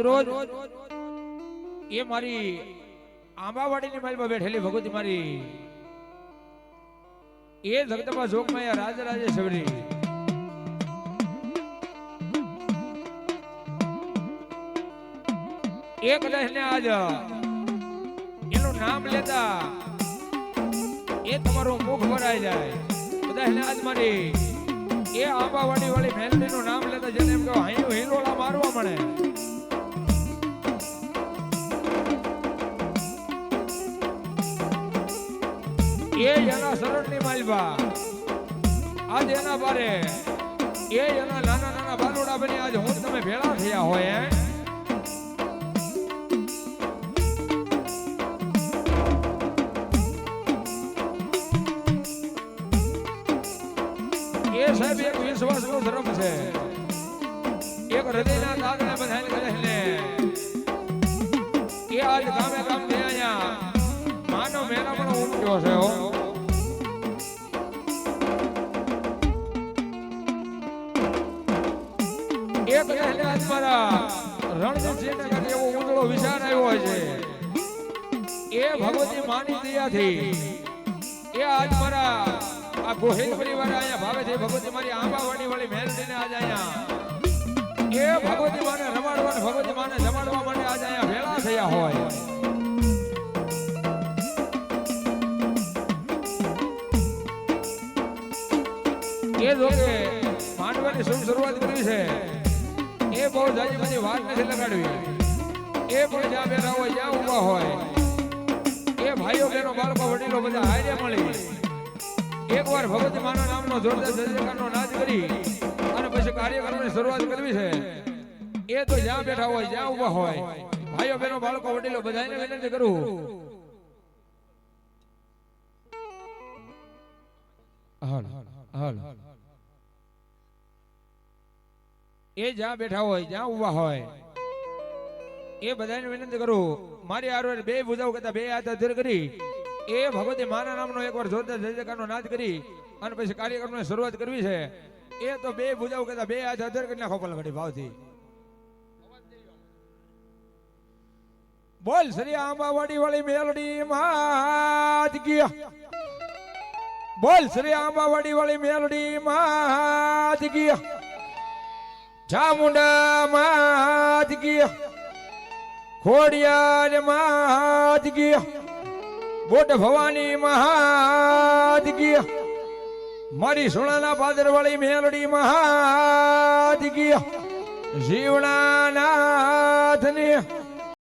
રોજ એ મારી આંબાવાડીની માલમાં બેઠેલી ભગવતી મારી એ જગદંબા જોગમાં રાજરાજેશ્વરી એ કદાચ ને આજ એનું નામ લેતા એ તમારું મુખ ભરાઈ જાય કદાચ ને આજ મારી એ આંબાવાડી વાળી મેલડીનું નામ લેતા જેને એમ કહો હાયું હિલોળા મારવા મળે એ એના શરણની માલવા આજ એના બારે એ એના નાના નાના બાલુડા બની આજ હું તમે ભેળા થયા હોય એ સાહેબ એક વિશ્વાસનો ધર્મ છે એક હૃદયના દાગને બધાને કહેને એ આજ ગામે ગામ થી અહીંયા માનવ મેળા પણ ઉમટ્યો છે હો એક કહેને આજ મારા રણજીતસિંહને કદી એવો ઉજળો વિચાર આવ્યો છે એ ભગવતી માની દયાથી એ આજ મારા આ ગોહિલ પરિવાર અહીંયા ભાવે છે ભગવતી મારી આંબાવાડી વાળી મેલડીને આજ અહીંયા એ ભગવતી માને રમાડવા અને ભગવતી માને જમાડવા માટે આજ અહીંયા ભેળા થયા હોય એ જોકે માંડવાની શરૂઆત કરી છે એ બહુ જાજી બધી વાત નથી લગાડવી એ પણ જ્યાં બેઠા હોય જ્યાં ઊભા હોય એ ભાઈઓ બહેનો બાળકો વડીલો બધા હારે મળી એકવાર ભગવતી માના નામનો જોરદાર જયજયકારનો નાદ કરી અને પછી કાર્યક્રમની શરૂઆત કરવી છે એ તો જ્યાં બેઠા હોય જ્યાં ઊભા હોય ભાઈઓ બહેનો બાળકો વડીલો બધાને વિનંતી કરું એ જ્યાં બેઠા હોય જ્યાં ઊભા હોય એ બધાને વિનંતી કરું મારી આરોગ્ય બે બુજાવ કરતા બે હાથ અધર કરી એ ભગવતી માના નામનો એકવાર જોરદાર જયજયકારનો નાદ કરી અને પછી કાર્યક્રમની શરૂઆત કરવી છે એ તો બે બુજાવ કરતા બે હાથ અધર કરી નાખો પલવડી ભાવથી બોલ શ્રી આંબાવાડી વાળી મેલડી માત કી બોલ શ્રી આંબાવાડી વાળી મેલડી માત કી ચામુંડા માત કી ખોડિયાર માત કી બોટ ભવાની મહાદ કી મારી સોનાના પાદર વાળી મેલડી મહાદ કી જીવના નાથ ને